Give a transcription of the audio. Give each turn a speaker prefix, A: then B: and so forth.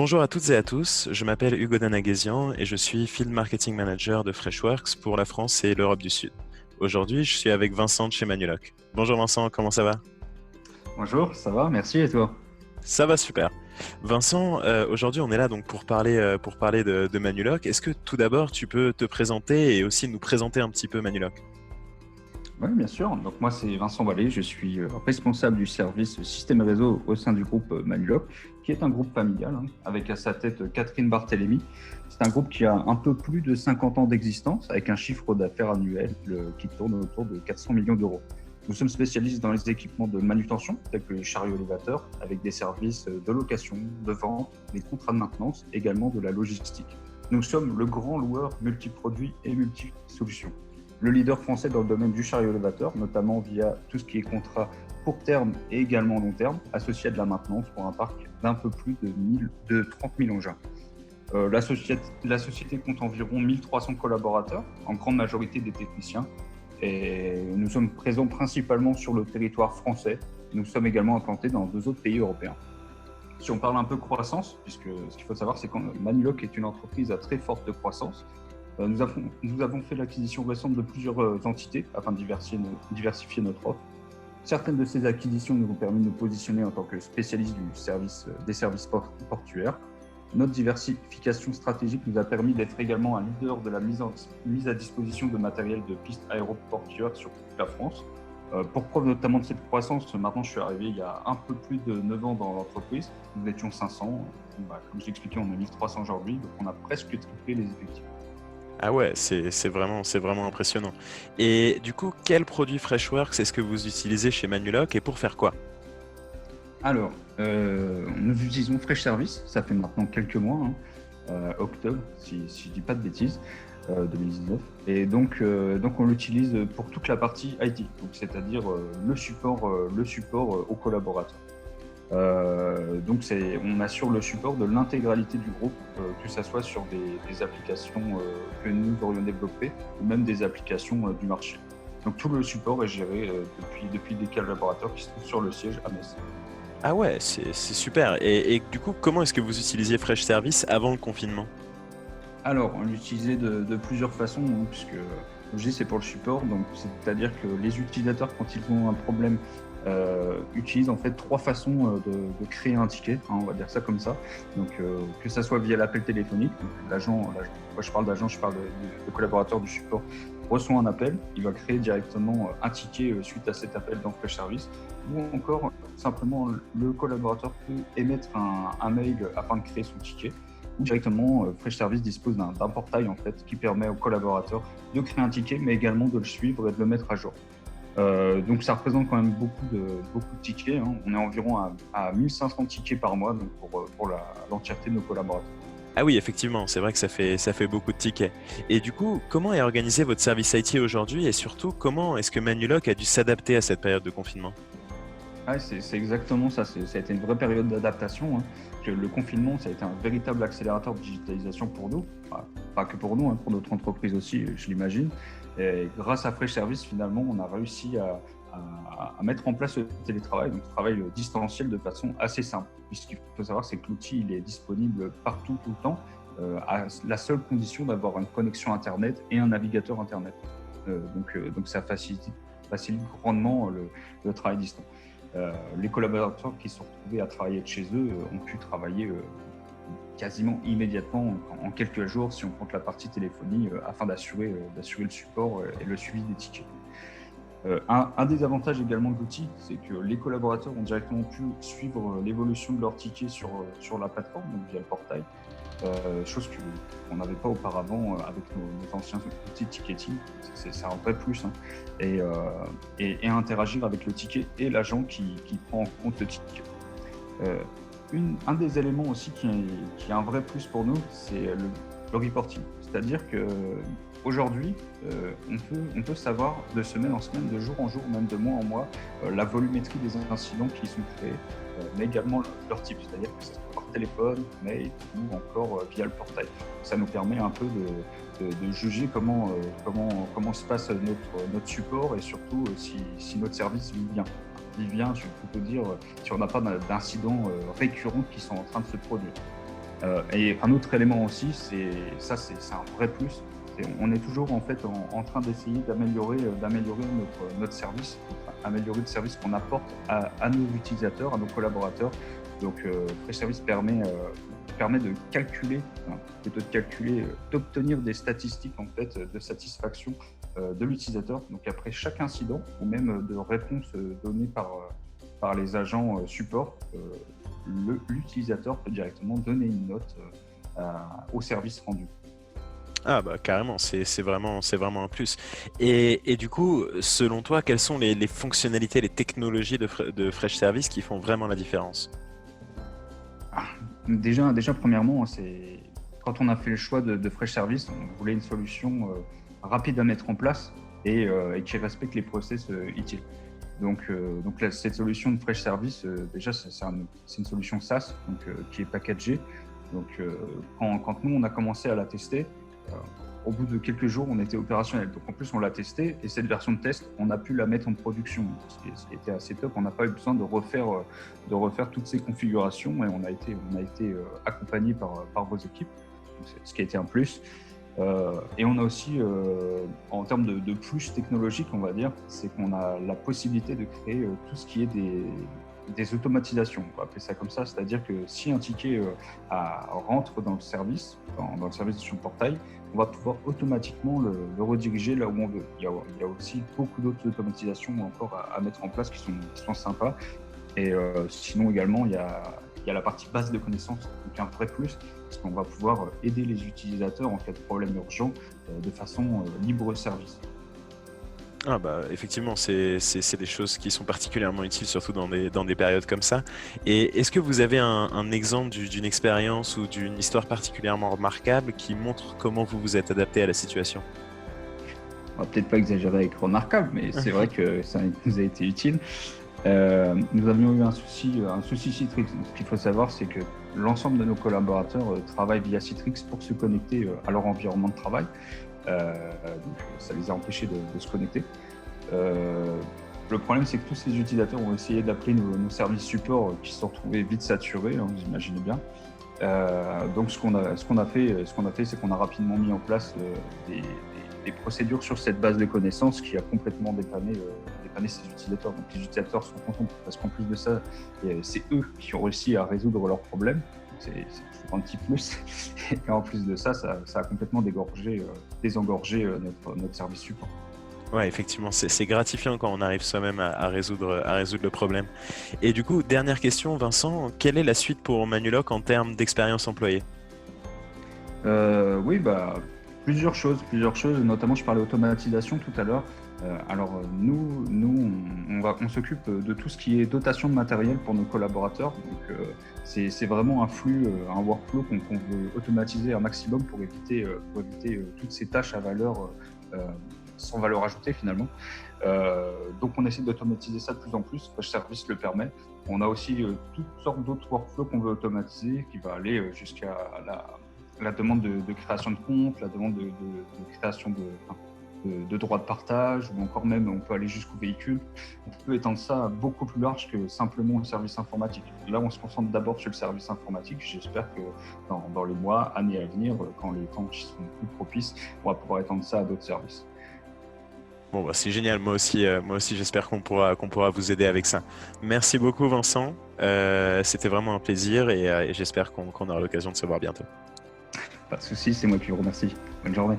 A: Bonjour à toutes et à tous, je m'appelle Hugo Danaghésian et je suis Field Marketing Manager de Freshworks pour la France et l'Europe du Sud. Aujourd'hui, je suis avec Vincent de chez Manuloc. Bonjour Vincent, comment ça va?
B: Bonjour, ça va? Merci et toi?
A: Ça va super. Vincent, aujourd'hui on est là donc pour parler de Manuloc. Est-ce que tout d'abord tu peux te présenter et aussi nous présenter un petit peu Manuloc?
B: Oui, bien sûr. Donc moi, c'est Vincent Vallée, je suis responsable du service système et réseau au sein du groupe Manuloc, qui est un groupe familial, avec à sa tête Catherine Barthélémy. C'est un groupe qui a un peu plus de 50 ans d'existence, avec un chiffre d'affaires annuel qui tourne autour de 400 millions d'euros. Nous sommes spécialistes dans les équipements de manutention, tels que les chariots élévateurs, avec des services de location, de vente, des contrats de maintenance, également de la logistique. Nous sommes le grand loueur multiproduits et multisolutions. Le leader français dans le domaine du chariot élévateur, notamment via tout ce qui est contrat court terme et également long terme, associé à de la maintenance pour un parc d'un peu plus de 30 000 engins. La société compte environ 1300 collaborateurs, en grande majorité des techniciens, et nous sommes présents principalement sur le territoire français. Nous sommes également implantés dans 2 autres pays européens. Si on parle un peu croissance, puisque ce qu'il faut savoir, c'est que Manuloc est une entreprise à très forte croissance. Nous avons fait l'acquisition récente de plusieurs entités afin de diversifier notre offre. Certaines de ces acquisitions nous ont permis de nous positionner en tant que spécialistes des services portuaires. Notre diversification stratégique nous a permis d'être également un leader de la mise à disposition de matériel de pistes aéroportuaires sur toute la France. Pour preuve notamment de cette croissance, maintenant je suis arrivé il y a un peu plus de 9 ans dans l'entreprise. Nous étions 500. Comme je l'expliquais, on est 1300 aujourd'hui, donc on a presque triplé les effectifs.
A: Ah ouais, c'est vraiment impressionnant. Et du coup, quel produit Freshworks est-ce que vous utilisez chez Manuloc et pour faire quoi?
B: Alors, nous utilisons Fresh Service, ça fait maintenant quelques mois, octobre, si je ne dis pas de bêtises, 2019. Et donc on l'utilise pour toute la partie IT, donc c'est-à-dire le support aux collaborateurs. On assure le support de l'intégralité du groupe, que ce soit sur des applications que nous aurions développées ou même des applications du marché. Donc tout le support est géré depuis des collaborateurs qui se trouvent sur le siège à Metz.
A: Ah ouais, c'est super. Et du coup, comment est-ce que vous utilisiez Fresh Service avant le confinement?
B: Alors, on l'utilisait de plusieurs façons, puisque comme je dis, c'est pour le support. Donc, c'est-à-dire que les utilisateurs, quand ils ont un problème, utilisent en fait 3 façons de créer un ticket, on va dire ça comme ça. Donc, que ça soit via l'appel téléphonique, donc quand je parle d'agent, je parle de collaborateur du support, reçoit un appel, il va créer directement un ticket suite à cet appel dans Fresh Service, ou encore simplement le collaborateur peut émettre un mail afin de créer son ticket. Ou directement, Fresh Service dispose d'un portail en fait, qui permet aux collaborateurs de créer un ticket, mais également de le suivre et de le mettre à jour. Donc ça représente quand même beaucoup de tickets. On est environ à 1500 tickets par mois donc pour l'entièreté de nos collaborateurs.
A: Ah oui, effectivement, c'est vrai que ça fait beaucoup de tickets. Et du coup, comment est organisé votre service IT aujourd'hui et surtout, comment est-ce que Manuloc a dû s'adapter à cette période de confinement?
B: Ouais, c'est exactement ça. Ça a été une vraie période d'adaptation. Que le confinement, ça a été un véritable accélérateur de digitalisation pour nous. Pas que pour nous, pour notre entreprise aussi, je l'imagine. Et grâce à Fresh Service, finalement, on a réussi à mettre en place le télétravail, donc le travail distanciel de façon assez simple. Puisqu'il faut savoir, c'est que l'outil il est disponible partout, tout le temps, à la seule condition d'avoir une connexion Internet et un navigateur Internet. Donc ça facilite grandement le travail distant. Les collaborateurs qui sont retrouvés à travailler de chez eux ont pu travailler quasiment immédiatement en quelques jours si on compte la partie téléphonie afin d'assurer le support et le suivi des tickets. Un des avantages également de l'outil, c'est que les collaborateurs ont directement pu suivre l'évolution de leurs tickets sur la plateforme, donc via le portail, chose qu'on n'avait pas auparavant avec nos anciens outils de ticketing. C'est un vrai plus, et interagir avec le ticket et l'agent qui prend en compte le ticket. Un des éléments aussi qui est un vrai plus pour nous, c'est le reporting. C'est-à-dire qu'aujourd'hui, on peut savoir de semaine en semaine, de jour en jour, même de mois en mois, la volumétrie des incidents qui sont créés, mais également leur type, c'est-à-dire que ce soit par téléphone, mail ou encore via le portail. Ça nous permet un peu de juger comment se passe notre support et surtout si notre service vit bien, je peux te dire, si on n'a pas d'incidents récurrents qui sont en train de se produire. Et un autre élément aussi, c'est un vrai plus. On est toujours en fait en train d'essayer d'améliorer notre service, enfin, améliorer le service qu'on apporte à nos utilisateurs, à nos collaborateurs. Donc Fresh Service permet de calculer, enfin, plutôt de calculer, d'obtenir des statistiques en fait de satisfaction de l'utilisateur. Donc après chaque incident ou même de réponse donnée par les agents support, l'utilisateur peut directement donner une note au service rendu.
A: Ah bah carrément, c'est vraiment un plus. Et du coup, selon toi, quelles sont les fonctionnalités, les technologies de Fresh Service qui font vraiment la différence?
B: Déjà, premièrement, c'est quand on a fait le choix de Fresh Service, on voulait une solution rapide à mettre en place et qui respecte les process utiles. Donc là, cette solution de Fresh Service, déjà, c'est une solution SaaS qui est packagée. Donc, quand nous, on a commencé à la tester, au bout de quelques jours, on était opérationnel. Donc, en plus, on l'a testé et cette version de test, on a pu la mettre en production, ce qui était assez top. On n'a pas eu besoin de refaire toutes ces configurations et on a été accompagné par vos équipes, donc ce qui a été un plus. Et on a aussi, en termes de plus technologique, on va dire, c'est qu'on a la possibilité de créer tout ce qui est des automatisations, on va appeler ça comme ça, c'est-à-dire que si un ticket rentre dans le service, dans le service sur le portail, on va pouvoir automatiquement le rediriger là où on veut. Il y a aussi beaucoup d'autres automatisations encore à mettre en place qui sont sympas. Et sinon également, il y a la partie base de connaissances, donc un vrai plus, parce qu'on va pouvoir aider les utilisateurs en cas de problème urgent de façon libre service.
A: Ah bah effectivement, c'est des choses qui sont particulièrement utiles, surtout dans des périodes comme ça. Et est-ce que vous avez un exemple d'une expérience ou d'une histoire particulièrement remarquable qui montre comment vous vous êtes adapté à la situation?
B: On va peut-être pas exagérer avec remarquable, mais c'est vrai que ça nous a été utile. Nous avions eu un souci Citrix. Ce qu'il faut savoir, c'est que l'ensemble de nos collaborateurs travaillent via Citrix pour se connecter à leur environnement de travail. Donc, ça les a empêchés de se connecter. Le problème, c'est que tous ces utilisateurs ont essayé d'appeler nos services support qui se sont retrouvés vite saturés, hein, vous imaginez bien. Donc, ce qu'on a fait, c'est qu'on a rapidement mis en place des procédures sur cette base de connaissances qui a complètement dépanné ces utilisateurs. Donc, les utilisateurs sont contents parce qu'en plus de ça, c'est eux qui ont réussi à résoudre leurs problèmes. C'est toujours un petit plus. Et en plus de ça, ça a complètement désengorgé notre service support.
A: Ouais, effectivement, c'est gratifiant quand on arrive soi-même à résoudre le problème. Et du coup, dernière question, Vincent, quelle est la suite pour Manuloc en termes d'expérience employée?
B: Oui, plusieurs choses, notamment je parlais automatisation tout à l'heure. Nous, on s'occupe de tout ce qui est dotation de matériel pour nos collaborateurs. Donc, c'est vraiment un flux, un workflow qu'on veut automatiser un maximum pour éviter toutes ces tâches à valeur sans valeur ajoutée finalement. Donc, on essaie d'automatiser ça de plus en plus. Fresh Service le permet. On a aussi toutes sortes d'autres workflows qu'on veut automatiser, qui va aller jusqu'à la demande de création de compte, la demande de création de droits de partage, ou encore même on peut aller jusqu'au véhicule. On peut étendre ça beaucoup plus large que simplement le service informatique. Là, on se concentre d'abord sur le service informatique. J'espère que dans les mois, années à venir, quand les temps seront plus propices, on va pouvoir étendre ça à d'autres services.
A: Bon, bah, c'est génial. Moi aussi, j'espère qu'on pourra vous aider avec ça. Merci beaucoup, Vincent. C'était vraiment un plaisir et j'espère qu'on aura l'occasion de se voir bientôt.
B: Pas de souci, c'est moi qui vous remercie. Bonne journée.